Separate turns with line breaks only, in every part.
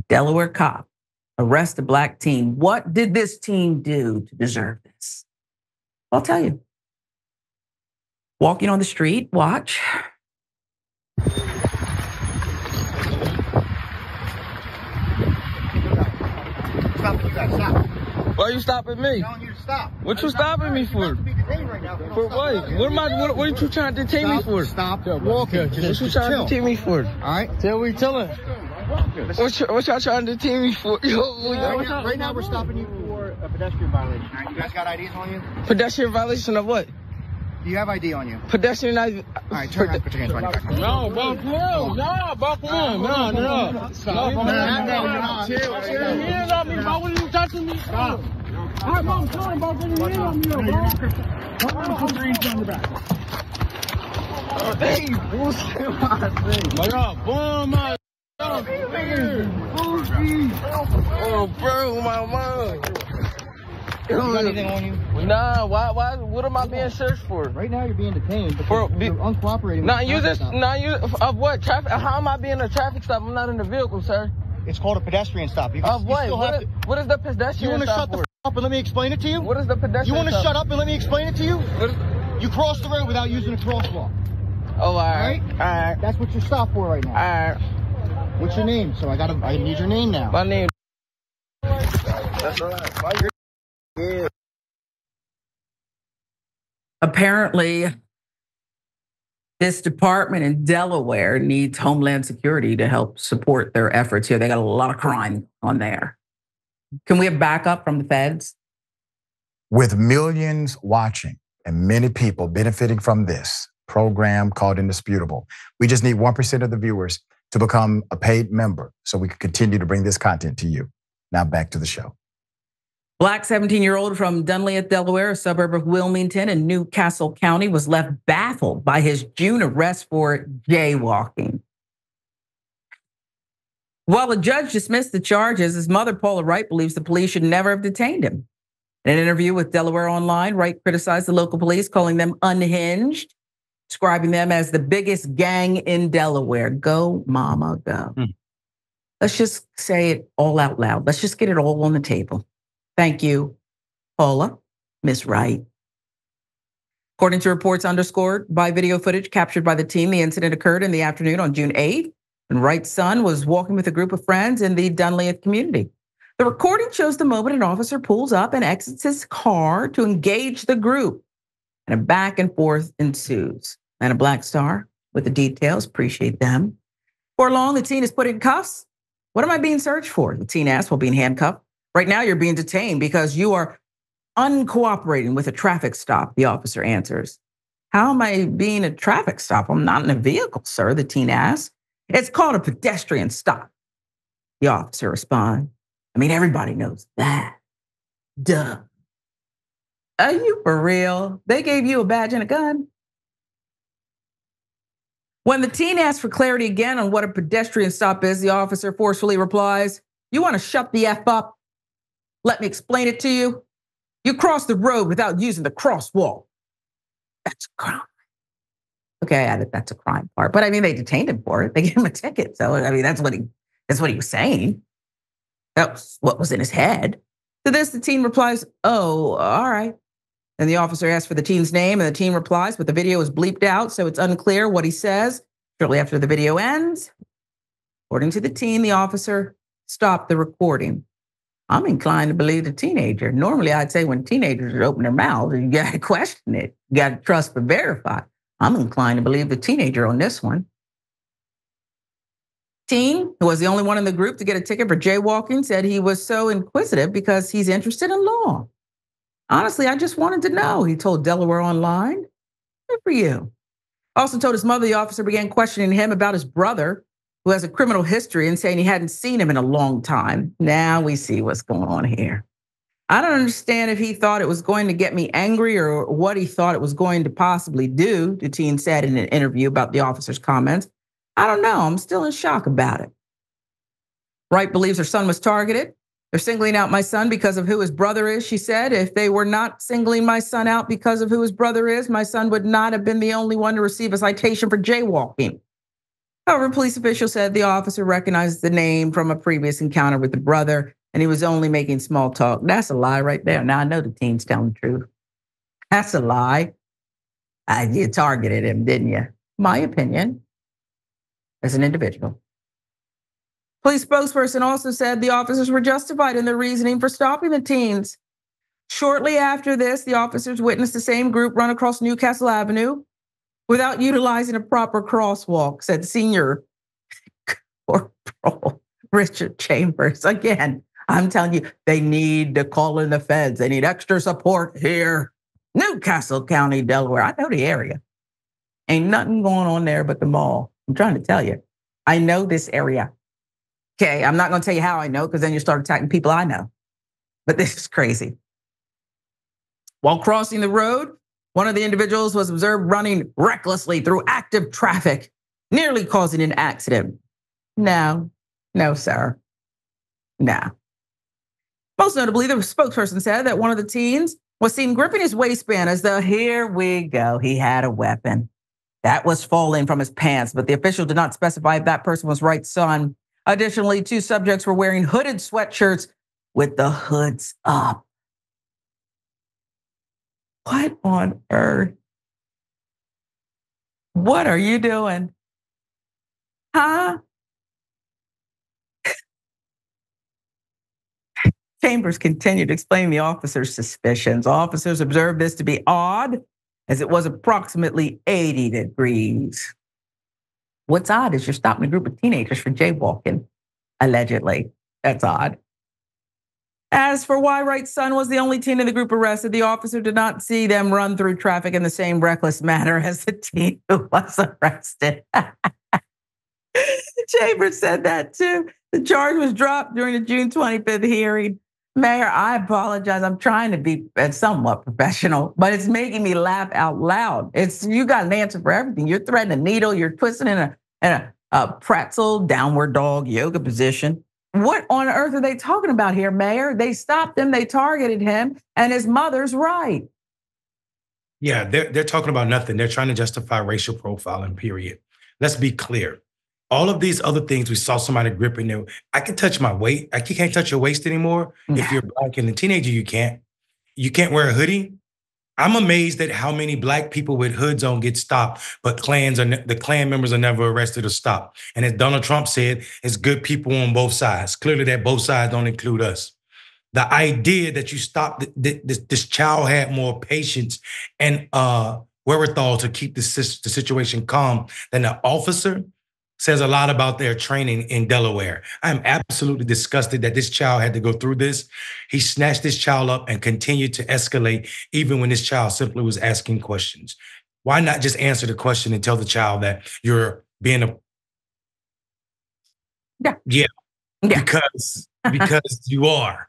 Delaware cop arrest a black teen. What did this teen do to deserve this? I'll tell you. Walking on the street, watch.
Stop, you guys, stop.
Why are you stopping me?
I'm telling you to stop.
What you stopping me for?
Right now,
for what? What are you trying to detain me for?
Stop walking.
What you trying to detain me for?
All right.
Tell me, tell him. What y'all trying to detain me for?
Right now, we're stopping you for a pedestrian violation. All right, you guys got IDs on you?
Pedestrian violation of what?
Do you have ID on you?
Pedestrian ID.
All right, turn around, put your hands behind your back.
No, buck him. No, buck him. No. Stop.
No.
Chill. Your hands on me, bro. What are you touching me? Stop. I'm telling about putting your hands on me, bro. Put your hands on the back. Oh, hey, bullshit my thing. My God, boom, my. Oh, bro, my mom.
You got anything on you?
Nah, why, what am I being searched for?
Right now, you're being detained. You're uncooperating.
Of what? Traffic? How am I being a traffic stop? I'm not in the vehicle, sir.
It's called a pedestrian stop.
Of what? What is the pedestrian stop?
You want to shut the up and let me explain it to you?
What is the pedestrian stop?
You want to shut up and let me explain it to you? You crossed the road without using a crosswalk.
Oh, all right.
All right. That's what you're stopped for right now.
All right.
What's your name? So I need your name now.
My name. That's all right. Why you? Yeah.
Apparently, this department in Delaware needs Homeland Security to help support their efforts here. They got a lot of crime on there. Can we have backup from the feds?
With millions watching and many people benefiting from this program called Indisputable, we just need 1% of the viewers to become a paid member so we can continue to bring this content to you. Now back to the show.
Black 17-year-old from Dunlieth, Delaware, a suburb of Wilmington in Newcastle County, was left baffled by his June arrest for jaywalking. While a judge dismissed the charges, his mother, Paula Wright, believes the police should never have detained him. In an interview with Delaware Online, Wright criticized the local police, calling them unhinged, describing them as the biggest gang in Delaware. Go, mama, go. Let's just say it all out loud. Let's just get it all on the table. Thank you, Paula, Miss Wright. According to reports underscored by video footage captured by the team, the incident occurred in the afternoon on June 8th, when Wright's son was walking with a group of friends in the Dunlieth community. The recording shows the moment an officer pulls up and exits his car to engage the group, and a back and forth ensues. And a black star with the details, appreciate them. Before long, the teen is put in cuffs. What am I being searched for? The teen asked while being handcuffed. Right now, you're being detained because you are uncooperating with a traffic stop, the officer answers. How am I being a traffic stop? I'm not in a vehicle, sir, the teen asks. It's called a pedestrian stop, the officer responds. I mean, everybody knows that. Duh. Are you for real? They gave you a badge and a gun? When the teen asks for clarity again on what a pedestrian stop is, the officer forcefully replies, you want to shut the F up? Let me explain it to you. You crossed the road without using the crosswalk. That's a crime. Okay, I added that's a crime part, but I mean, they detained him for it. They gave him a ticket. So, I mean, that's what he was saying. That was what was in his head. To this, the teen replies, oh, all right. And the officer asks for the teen's name, and the teen replies, but the video is bleeped out, so it's unclear what he says. Shortly after the video ends, according to the teen, the officer stopped the recording. I'm inclined to believe the teenager. Normally, I'd say when teenagers open their mouths, you got to question it. You got to trust but verify. I'm inclined to believe the teenager on this one. Teen, who was the only one in the group to get a ticket for jaywalking, said he was so inquisitive because he's interested in law. Honestly, I just wanted to know, he told Delaware Online. Good for you. Also told his mother the officer began questioning him about his brother, who has a criminal history, and saying he hadn't seen him in a long time. Now we see what's going on here. I don't understand if he thought it was going to get me angry or what he thought it was going to possibly do, the teen said in an interview about the officer's comments. I don't know. I'm still in shock about it. Wright believes her son was targeted. They're singling out my son because of who his brother is, she said. If they were not singling my son out because of who his brother is, my son would not have been the only one to receive a citation for jaywalking. However, police officials said the officer recognized the name from a previous encounter with the brother, and he was only making small talk. That's a lie right there. Now I know the teen's telling the truth. That's a lie. You targeted him, didn't you? My opinion, as an individual. Police spokesperson also said the officers were justified in their reasoning for stopping the teens. Shortly after this, the officers witnessed the same group run across Newcastle Avenue without utilizing a proper crosswalk, said Senior Corporal Richard Chambers. Again, I'm telling you, they need to call in the feds. They need extra support here. Newcastle County, Delaware. I know the area. Ain't nothing going on there but the mall. I'm trying to tell you. I know this area. Okay, I'm not going to tell you how I know because then you start attacking people I know. But this is crazy. While crossing the road, one of the individuals was observed running recklessly through active traffic, nearly causing an accident. No, sir. No. Most notably, the spokesperson said that one of the teens was seen gripping his waistband as though, here we go, he had a weapon. That was falling from his pants, but the official did not specify if that person was Wright's son. Additionally, 2 subjects were wearing hooded sweatshirts with the hoods up. What on earth? What are you doing? Huh? Chambers continued to explain the officer's suspicions. Officers observed this to be odd, as it was approximately 80 degrees. What's odd is you're stopping a group of teenagers for jaywalking, allegedly. That's odd. As for why Wright's son was the only teen in the group arrested, the officer did not see them run through traffic in the same reckless manner as the teen who was arrested. Chambers said that too. The charge was dropped during the June 25th hearing. Mayor, I apologize. I'm trying to be somewhat professional, but it's making me laugh out loud. You got an answer for everything. You're threading a needle. You're twisting in a pretzel downward dog yoga position. What on earth are they talking about here, Mayor? They stopped him. They targeted him, and his mother's right.
Yeah, they're talking about nothing. They're trying to justify racial profiling, period. Let's be clear. All of these other things, we saw somebody gripping them. I can touch my waist. You can't touch your waist anymore. If you're Black and a teenager, you can't. You can't wear a hoodie. I'm amazed at how many Black people with hoods on get stopped, but the Klan members are never arrested or stopped. And as Donald Trump said, it's good people on both sides. Clearly that both sides don't include us. The idea that you stopped, this child had more patience and wherewithal to keep the situation calm than the officer says a lot about their training in Delaware. I'm absolutely disgusted that this child had to go through this. He snatched this child up and continued to escalate even when this child simply was asking questions. Why not just answer the question and tell the child that you're being a... Yeah. Because you are.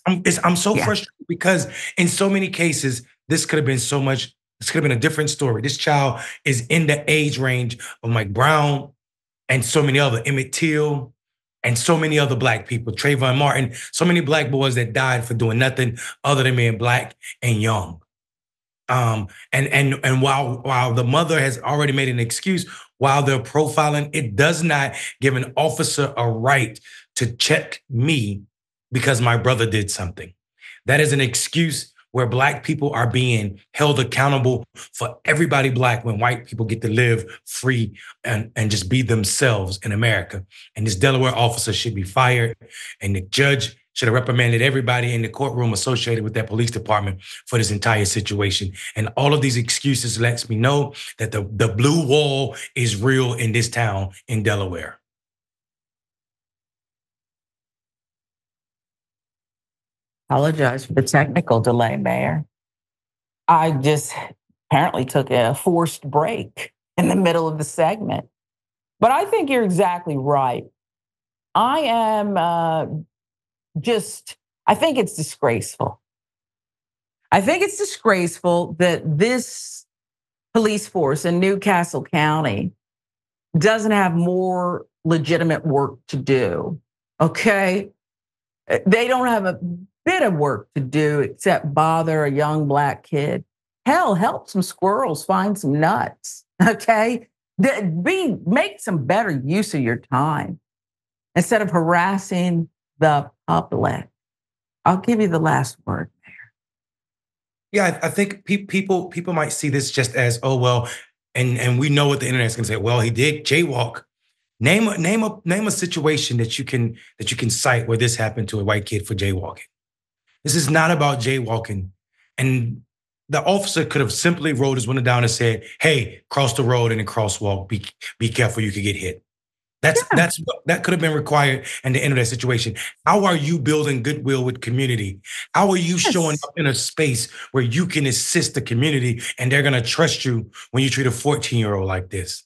I'm so frustrated because in so many cases, this could have been so much. This could have been a different story. This child is in the age range of Mike Brown and so many other, Emmett Till, and so many other Black people, Trayvon Martin, so many Black boys that died for doing nothing other than being Black and young. And while the mother has already made an excuse, while they're profiling, it does not give an officer a right to check me because my brother did something. That is an excuse where Black people are being held accountable for everybody Black when white people get to live free and just be themselves in America. And this Delaware officer should be fired, and the judge should have reprimanded everybody in the courtroom associated with that police department for this entire situation. And all of these excuses lets me know that the blue wall is real in this town in Delaware.
Apologize for the technical delay, Mayor. I just apparently took a forced break in the middle of the segment. But I think you're exactly right. I am I think it's disgraceful. I think it's disgraceful that this police force in Newcastle County doesn't have more legitimate work to do, okay? They don't have a bit of work to do except bother a young Black kid. Hell, help some squirrels find some nuts, okay? Make some better use of your time instead of harassing the public. I'll give you the last word there.
Yeah, I think people might see this just as, oh well, and we know what the internet's gonna say. Well, he did jaywalk. Name a situation that you can cite where this happened to a white kid for jaywalking. This is not about jaywalking. And the officer could have simply rolled his window down and said, "Hey, cross the road in a crosswalk. Be careful, you could get hit." That could have been required in the internet situation. How are you building goodwill with community? How are you showing up in a space where you can assist the community and they're gonna trust you when you treat a 14-year-old like this?